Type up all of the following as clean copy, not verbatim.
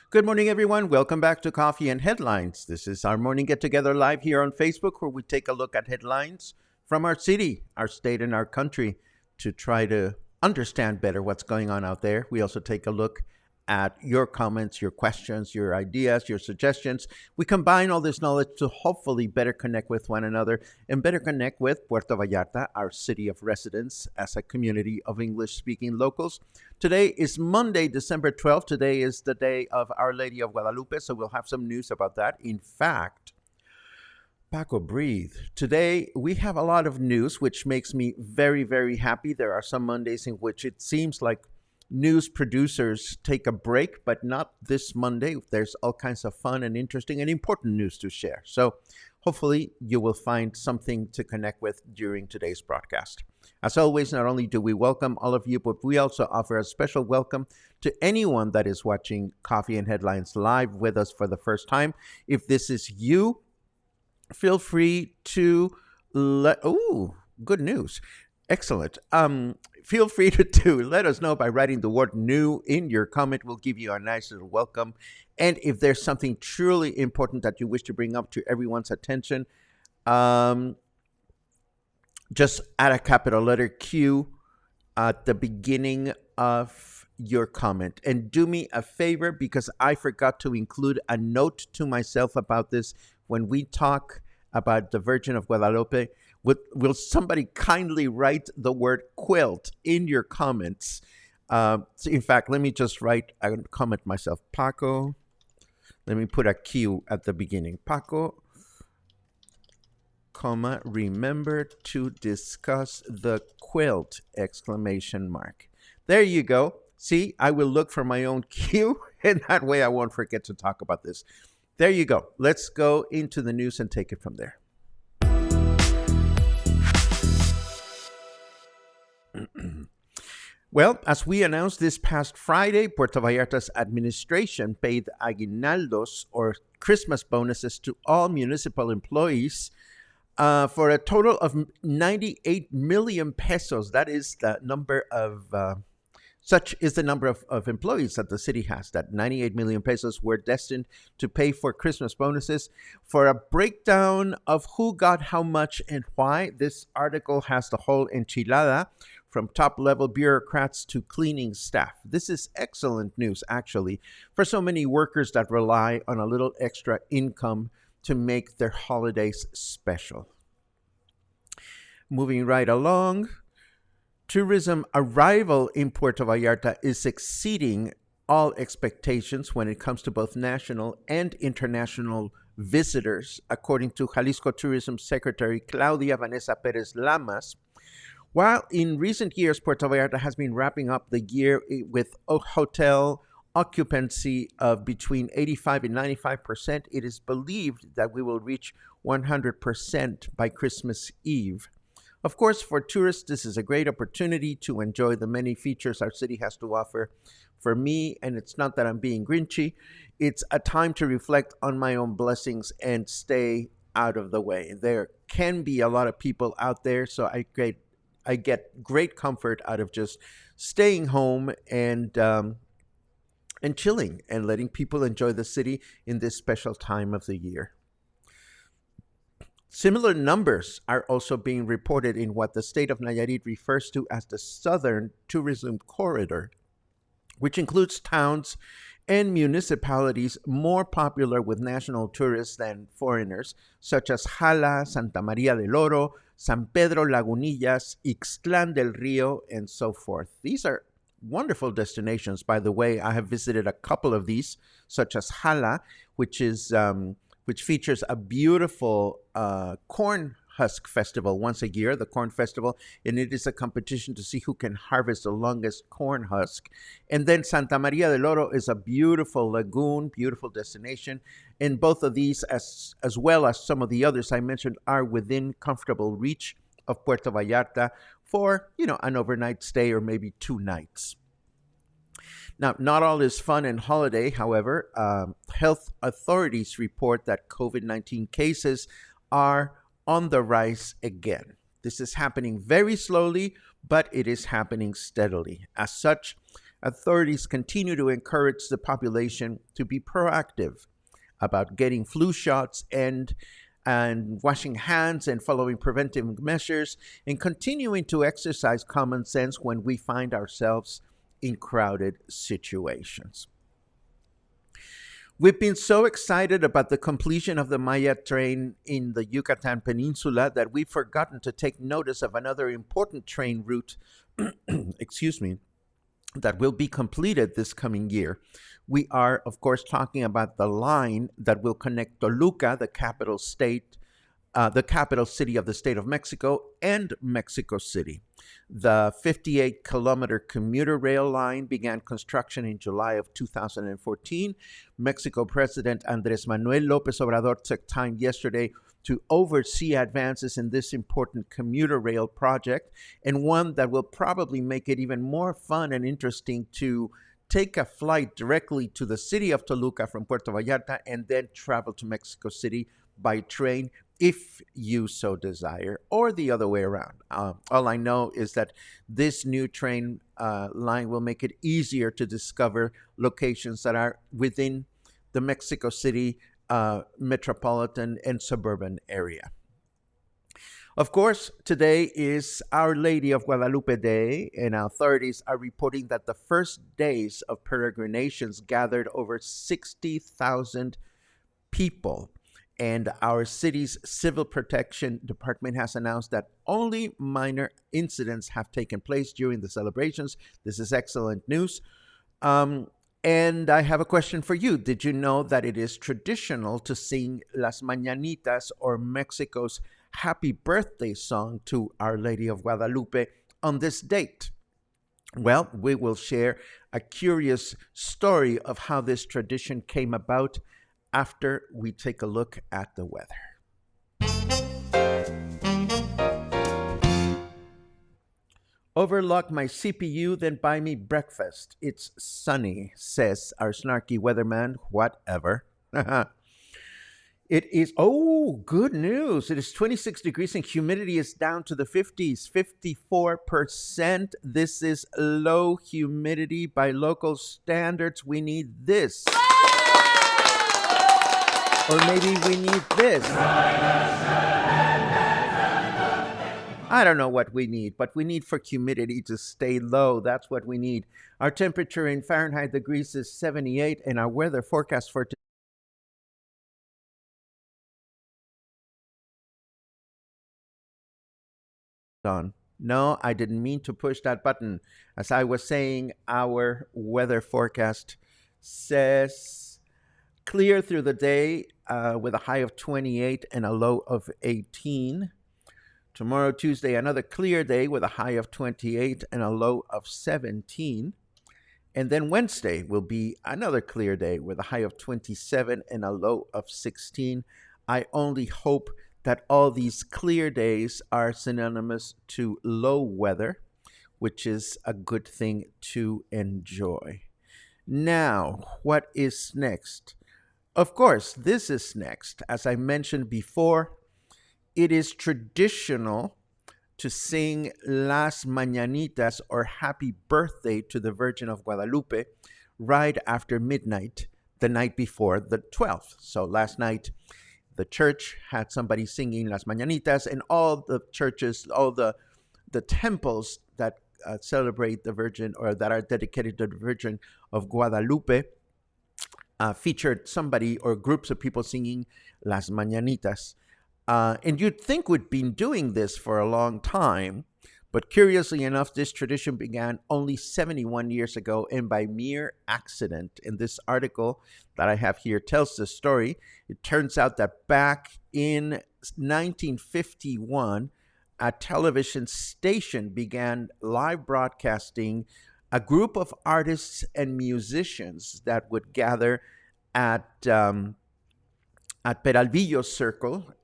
Good morning, everyone. Welcome back to Coffee and Headlines. This is our morning get together live here on Facebook, where we take a look at headlines from our city, our state, and our country to try to understand better what's going on out there. We also take a look at your comments, your questions, your ideas, your suggestions. We combine all this knowledge to hopefully better connect with one another and better connect with Puerto Vallarta, our city of residence, as a community of English-speaking locals. Today is Monday, December 12th. Today is the day of Our Lady of Guadalupe, so we'll have some news about that. In fact, Paco, breathe. Today, we have a lot of news, which makes me very, very happy. There are some Mondays in which it seems like news producers take a break, but not this Monday. There's all kinds of fun and interesting and important news to share. So hopefully you will find something to connect with during today's broadcast. As always, not only do we welcome all of you, but we also offer a special welcome to anyone that is watching Coffee and Headlines live with us for the first time. If this is you, feel free to good news. Excellent. Feel free to let us know by writing the word new in your comment. We'll give you a nice little welcome. And if there's something truly important that you wish to bring up to everyone's attention, just add a capital letter Q at the beginning of your comment. And do me a favor, because I forgot to include a note to myself about this when we talk about the Virgin of Guadalupe. Will somebody kindly write the word quilt in your comments? So in fact, let me just write a comment myself. Paco, let me put a Q at the beginning. Paco, comma, remember to discuss the quilt, exclamation mark. There you go. See, I will look for my own Q, and that way I won't forget to talk about this. There you go. Let's go into the news and take it from there. Well, as we announced this past Friday, Puerto Vallarta's administration paid aguinaldos, or Christmas bonuses, to all municipal employees for a total of 98 million pesos. That is the number of Such is the number of employees that the city has, that 98 million pesos were destined to pay for Christmas bonuses. For a breakdown of who got how much and why, this article has the whole enchilada, from top-level bureaucrats to cleaning staff. This is excellent news, actually, for so many workers that rely on a little extra income to make their holidays special. Moving right along, tourism arrival in Puerto Vallarta is exceeding all expectations when it comes to both national and international visitors, according to Jalisco Tourism Secretary Claudia Vanessa Perez Lamas. While in recent years, Puerto Vallarta has been wrapping up the year with a hotel occupancy of between 85 and 95%, it is believed that we will reach 100% by Christmas Eve. Of course, for tourists, this is a great opportunity to enjoy the many features our city has to offer. For me, and it's not that I'm being grinchy, it's a time to reflect on my own blessings and stay out of the way. There can be a lot of people out there, so I get great comfort out of just staying home and chilling and letting people enjoy the city in this special time of the year. Similar numbers are also being reported in what the state of Nayarit refers to as the Southern Tourism Corridor, which includes towns and municipalities more popular with national tourists than foreigners, such as Jala, Santa Maria del Oro, San Pedro Lagunillas, Ixtlan del Rio, and so forth. These are wonderful destinations. By the way, I have visited a couple of these, such as Jala, which features a beautiful corn husk festival once a year, the corn festival, and it is a competition to see who can harvest the longest corn husk. And then Santa Maria del Oro is a beautiful lagoon, beautiful destination. And both of these, as well as some of the others I mentioned, are within comfortable reach of Puerto Vallarta for, an overnight stay or maybe 2 nights. Now, not all is fun and holiday, however. Health authorities report that COVID-19 cases are on the rise again. This is happening very slowly, but it is happening steadily. As such, authorities continue to encourage the population to be proactive about getting flu shots and washing hands and following preventive measures and continuing to exercise common sense when we find ourselves in crowded situations. We've been so excited about the completion of the Maya train in the Yucatan Peninsula that we've forgotten to take notice of another important train route, excuse me, that will be completed this coming year. We are, of course, talking about the line that will connect Toluca, the capital city of the state of Mexico, and Mexico City. The 58-kilometer commuter rail line began construction in July of 2014. Mexico President Andrés Manuel López Obrador took time yesterday to oversee advances in this important commuter rail project, and one that will probably make it even more fun and interesting to take a flight directly to the city of Toluca from Puerto Vallarta and then travel to Mexico City by train if you so desire, or the other way around. All I know is that this new train line will make it easier to discover locations that are within the Mexico City metropolitan and suburban area. Of course, today is Our Lady of Guadalupe Day, and authorities are reporting that the first days of peregrinations gathered over 60,000 people. And our city's Civil Protection Department has announced that only minor incidents have taken place during the celebrations. This is excellent news. And I have a question for you. Did you know that it is traditional to sing Las Mañanitas, or Mexico's happy birthday song, to Our Lady of Guadalupe on this date? Well, we will share a curious story of how this tradition came about after we take a look at the weather. Overlock my CPU, then buy me breakfast. It's sunny, says our snarky weatherman. Whatever. It is, good news. It is 26 degrees and humidity is down to the 50s, 54%. This is low humidity by local standards. We need this. Or maybe we need this. I don't know what we need, but we need for humidity to stay low. That's what we need. Our temperature in Fahrenheit degrees is 78, and our weather forecast for today. No, I didn't mean to push that button. As I was saying, our weather forecast says clear through the day with a high of 28 and a low of 18. Tomorrow, Tuesday, another clear day with a high of 28 and a low of 17. And then Wednesday will be another clear day with a high of 27 and a low of 16. I only hope that all these clear days are synonymous to low weather, which is a good thing to enjoy. Now, what is next? Of course, this is next. As I mentioned before, it is traditional to sing Las Mañanitas or Happy Birthday to the Virgin of Guadalupe right after midnight, the night before the 12th. So last night, the church had somebody singing Las Mañanitas, and all the churches, all the temples that celebrate the Virgin or that are dedicated to the Virgin of Guadalupe featured somebody or groups of people singing Las Mañanitas. And you'd think we'd been doing this for a long time, but curiously enough, this tradition began only 71 years ago, and by mere accident. And this article that I have here tells the story. It turns out that back in 1951, a television station began live broadcasting a group of artists and musicians that would gather at Peralvillo Circle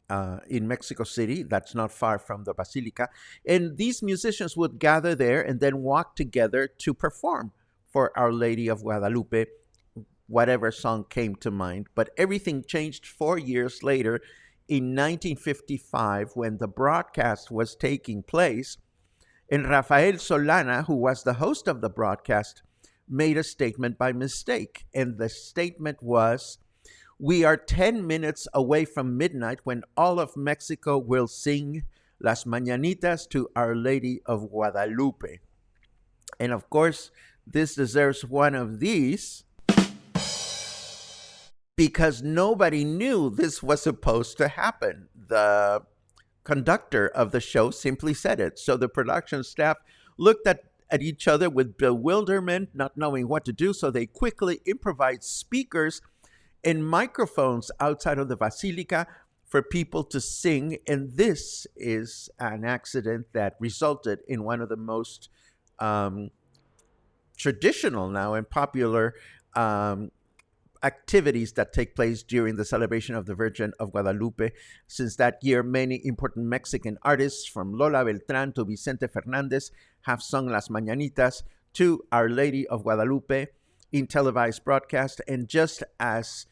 in Mexico City. That's not far from the Basilica. And these musicians would gather there and then walk together to perform for Our Lady of Guadalupe, whatever song came to mind. But everything changed 4 years later in 1955 when the broadcast was taking place. And Rafael Solana, who was the host of the broadcast, made a statement by mistake. And the statement was, "We are 10 minutes away from midnight when all of Mexico will sing Las Mañanitas to Our Lady of Guadalupe." And of course, this deserves one of these because nobody knew this was supposed to happen. The conductor of the show simply said it. So the production staff looked at each other with bewilderment, not knowing what to do. So they quickly improvised speakers and microphones outside of the Basilica for people to sing. And this is an accident that resulted in one of the most traditional now and popular activities that take place during the celebration of the Virgin of Guadalupe. Since that year, many important Mexican artists from Lola Beltrán to Vicente Fernandez have sung Las Mañanitas to Our Lady of Guadalupe in televised broadcast. And just as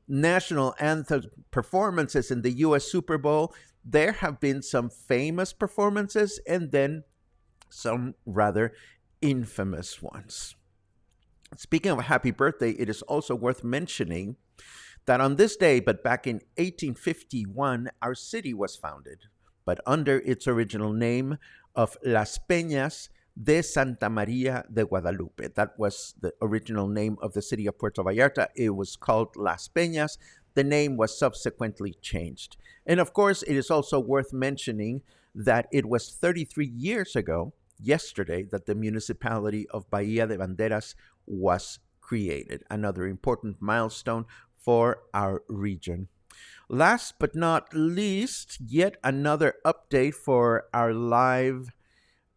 national anthem performances in the U.S. Super Bowl, there have been some famous performances and then some rather infamous ones. Speaking of happy birthday, it is also worth mentioning that on this day, but back in 1851, our city was founded, but under its original name of Las Peñas de Santa María de Guadalupe. That was the original name of the city of Puerto Vallarta. It was called Las Peñas. The name was subsequently changed. And of course, it is also worth mentioning that it was 33 years ago, yesterday, that the municipality of Bahía de Banderas was created. Another important milestone for our region. Last but not least, yet another update for our live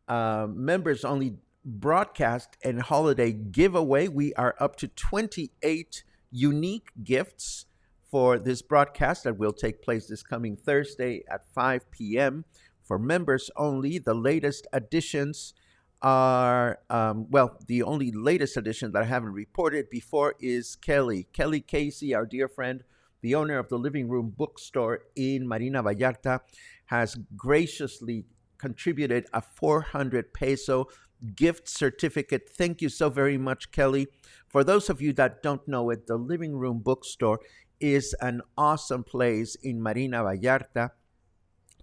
members only broadcast and holiday giveaway. We are up to 28 unique gifts for this broadcast that will take place this coming Thursday at 5 p.m. for members only. The latest additions are, the only latest addition that I haven't reported before is Kelly Casey, our dear friend, the owner of the Living Room Bookstore in Marina Vallarta, has graciously contributed a 400 peso gift certificate. Thank you so very much, Kelly. For those of you that don't know it, the Living Room Bookstore is an awesome place in Marina Vallarta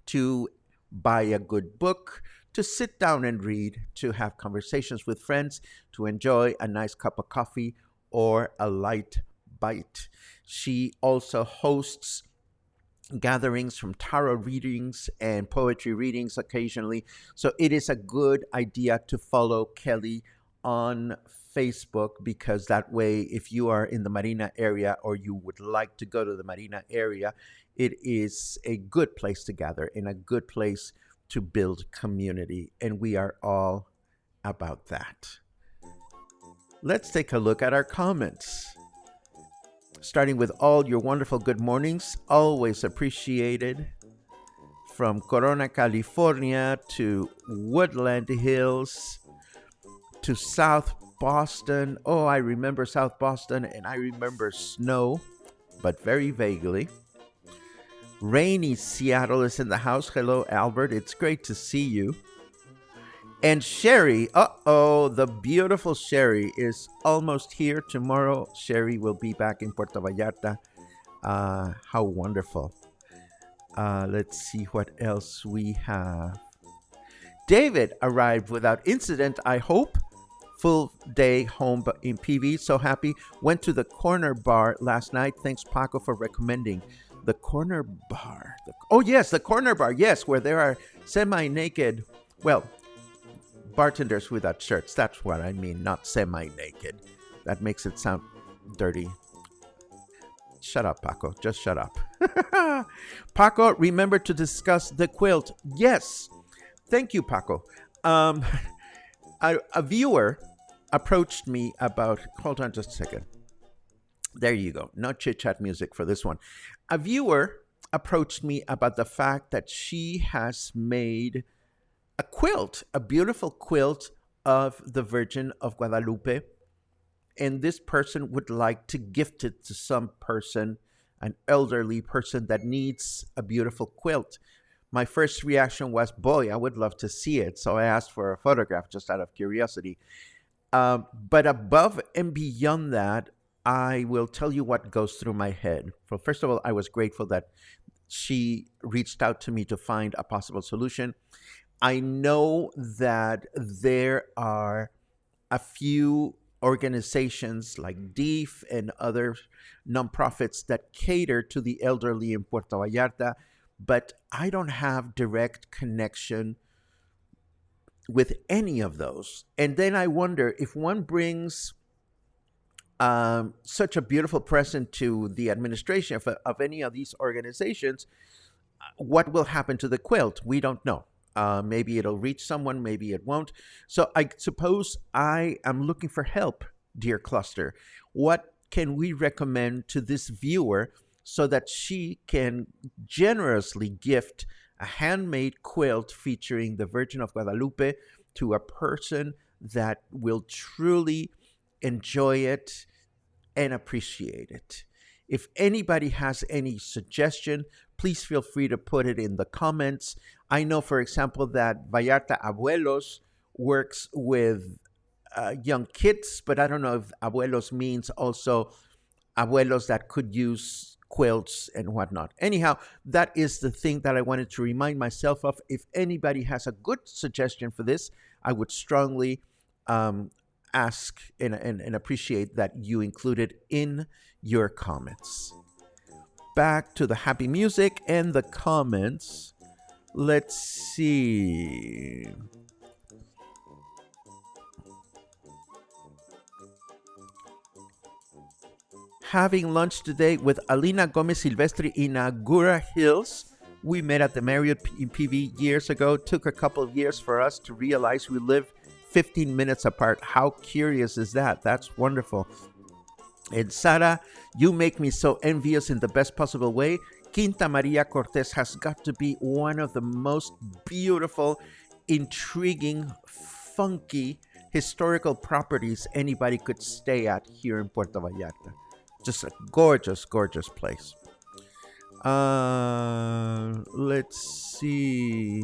to buy a good book, to sit down and read, to have conversations with friends, to enjoy a nice cup of coffee or a light bite. She also hosts gatherings from tarot readings and poetry readings occasionally. So it is a good idea to follow Kelly on Facebook, because that way, if you are in the Marina area or you would like to go to the Marina area, it is a good place to gather and a good place to build community. And we are all about that. Let's take a look at our comments. starting with all your wonderful good mornings, always appreciated. From Corona, California to Woodland Hills to South Boston. Oh, I remember South Boston and I remember snow, but very vaguely. Rainy Seattle is in the house. Hello, Albert. It's great to see you. And Sherry, the beautiful Sherry is almost here. Tomorrow, Sherry will be back in Puerto Vallarta. How wonderful. Let's see what else we have. David arrived without incident, I hope. Full day home in PV. So happy. Went to the corner bar last night. Thanks, Paco, for recommending. The corner bar. The corner bar. Yes, where there are semi-naked, bartenders without shirts. That's what I mean, not semi-naked. That makes it sound dirty. Shut up, Paco. Just shut up. Paco, remember to discuss the quilt. Yes. Thank you, Paco. A viewer approached me about... Hold on just a second. There you go. No chit-chat music for this one. A viewer approached me about the fact that she has made a quilt, a beautiful quilt of the Virgin of Guadalupe. And this person would like to gift it to some person, an elderly person that needs a beautiful quilt. My first reaction was, boy, I would love to see it. So I asked for a photograph just out of curiosity. But above and beyond that, I will tell you what goes through my head. Well, first of all, I was grateful that she reached out to me to find a possible solution. I know that there are a few organizations like DEEF and other nonprofits that cater to the elderly in Puerto Vallarta, but I don't have direct connection with any of those. And then I wonder if one brings such a beautiful present to the administration of any of these organizations, what will happen to the quilt? We don't know. Maybe it'll reach someone, maybe it won't. So I suppose I am looking for help, dear Cluster. What can we recommend to this viewer so that she can generously gift a handmade quilt featuring the Virgin of Guadalupe to a person that will truly enjoy it and appreciate it? If anybody has any suggestion, please feel free to put it in the comments. I know, for example, that Vallarta Abuelos works with young kids, but I don't know if abuelos means also abuelos that could use quilts and whatnot. Anyhow, that is the thing that I wanted to remind myself of. If anybody has a good suggestion for this, I would strongly ask and appreciate that you include it in your comments. Back to the happy music and the comments. Let's see. Having lunch today with Alina Gomez Silvestri in Agoura Hills. We met at the Marriott in PV years ago. Took a couple of years for us to realize we live 15 minutes apart. How curious is that? That's wonderful. And Sara, you make me so envious in the best possible way. Quinta Maria Cortes has got to be one of the most beautiful, intriguing, funky historical properties anybody could stay at here in Puerto Vallarta. Just a gorgeous, gorgeous place. Let's see.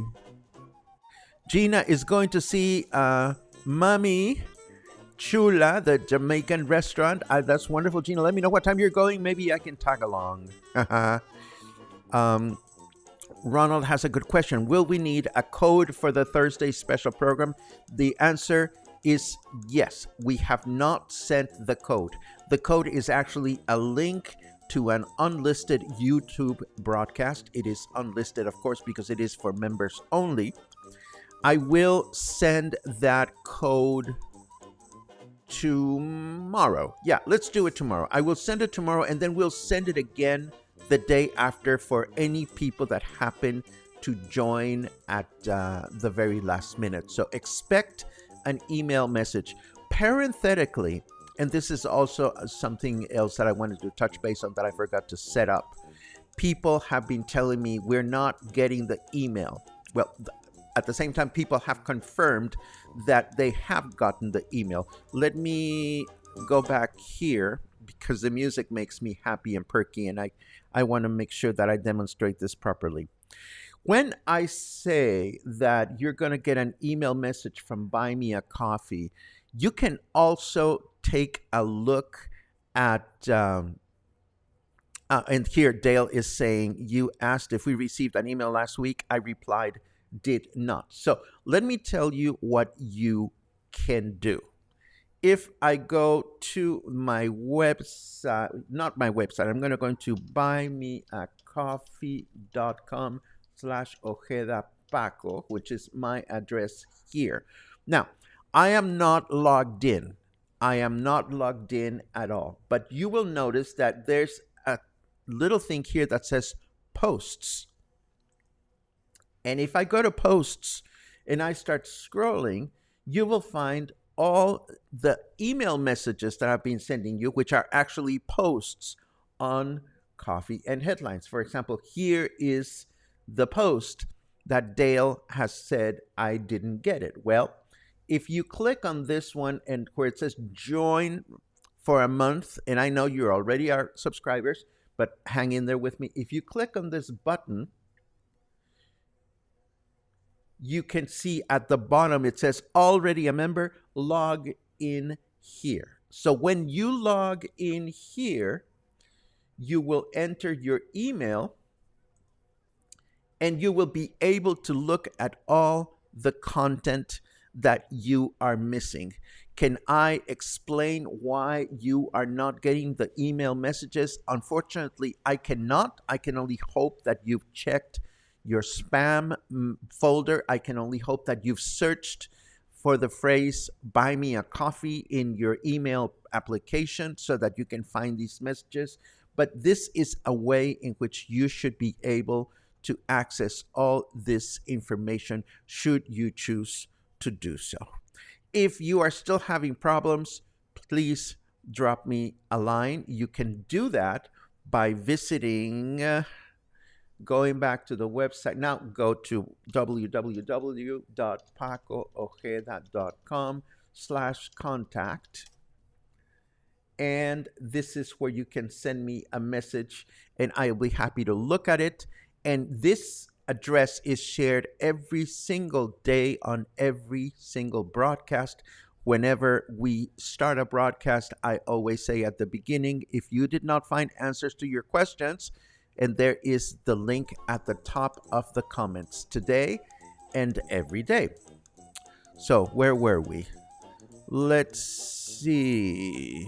Gina is going to see Mami Chula, the Jamaican restaurant. That's wonderful, Gina. Let me know what time you're going. Maybe I can tag along. Ronald has a good question. Will we need a code for the Thursday special program? The answer is yes. We have not sent the code. The code is actually a link to an unlisted YouTube broadcast. It is unlisted, of course, because it is for members only. I will send that code tomorrow. Yeah, let's do it tomorrow. I will send it tomorrow, and then we'll send it again the day after for any people that happen to join at the very last minute. So expect an email message. Parenthetically, and this is also something else that I wanted to touch base on that I forgot to set up. People have been telling me we're not getting the email. Well, at the same time, people have confirmed that they have gotten the email. Let me go back here because the music makes me happy and perky, and I want to make sure that I demonstrate this properly. When I say that you're going to get an email message from Buy Me a Coffee, you can also take a look at, and here Dale is saying, you asked if we received an email last week. I replied, did not. So let me tell you what you can do. If I go to my website, not my website, I'm going to go into buymeacoffee.com/Ojeda Paco, which is my address here. Now, I am not logged in. I am not logged in at all. But you will notice that there's a little thing here that says posts. And if I go to posts and I start scrolling, you will find all the email messages that I've been sending you, which are actually posts on Coffee and Headlines. For example, here is the post that Dale has said I didn't get it. Well, if you click on this one and where it says join for a month, and I know you already are subscribers, but hang in there with me. If you click on this button, you can see at the bottom, it says already a member, log in here. So when you log in here, you will enter your email and you will be able to look at all the content that you are missing. Can I explain why you are not getting the email messages? Unfortunately, I cannot. I can only hope that you've checked your spam folder. I can only hope that you've searched for the phrase buy me a coffee in your email application so that you can find these messages. But this is a way in which you should be able to access all this information should you choose to do so. If you are still having problems, please drop me a line. You can do that by visiting going back to the website. Now go to www.pacoojeda.com/contact. And this is where you can send me a message and I'll be happy to look at it. And this address is shared every single day on every single broadcast. Whenever we start a broadcast, I always say at the beginning, if you did not find answers to your questions, and there is the link at the top of the comments today and every day. So where were we? Let's see.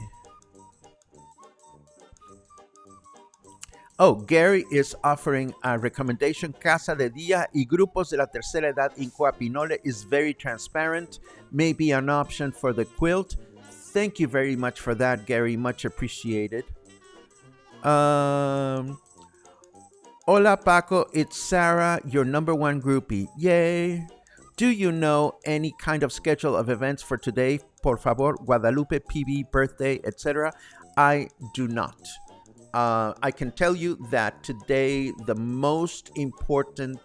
Oh, Gary is offering a recommendation. Casa de Dia y Grupos de la Tercera Edad in Coapinole is very transparent. Maybe an option for the Quilt. Thank you very much for that, Gary. Much appreciated. Hola, Paco. It's Sarah, your number one groupie. Yay. Do you know any kind of schedule of events for today? Por favor, Guadalupe, PB, birthday, etc. I do not. I can tell you that today the most important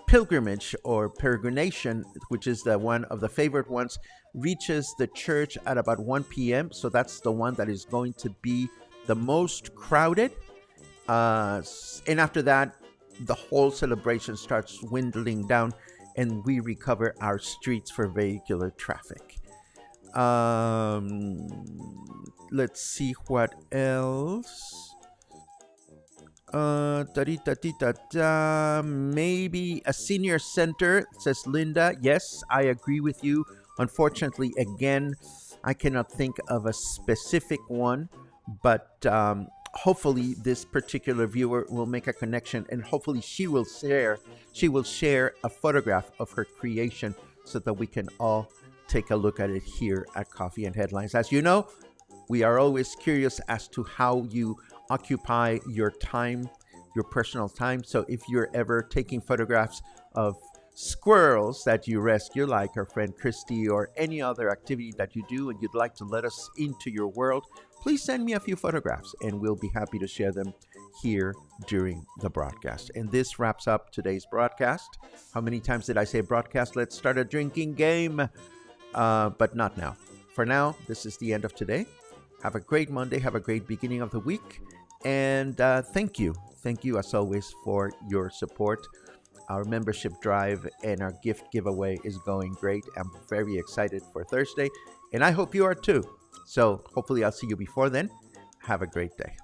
pilgrimage or peregrination, which is the one of the favorite ones, reaches the church at about 1 p.m. So that's the one that is going to be the most crowded. And after that, the whole celebration starts dwindling down and we recover our streets for vehicular traffic. Let's see what else. Maybe a senior center, says Linda. Yes, I agree with you. Unfortunately, again, I cannot think of a specific one, but hopefully this particular viewer will make a connection and hopefully she will share a photograph of her creation so that we can all take a look at it here at Coffee and Headlines. As you know, we are always curious as to how you occupy your time, your personal time. So if you're ever taking photographs of squirrels that you rescue, like our friend Christy, or any other activity that you do and you'd like to let us into your world, please send me a few photographs and we'll be happy to share them here during the broadcast. And this wraps up today's broadcast. How many times did I say broadcast? Let's start a drinking game, but not now. For now, this is the end of today. Have a great Monday. Have a great beginning of the week. And thank you. Thank you, as always, for your support. Our membership drive and our gift giveaway is going great. I'm very excited for Thursday, and I hope you are too. So hopefully I'll see you before then. Have a great day.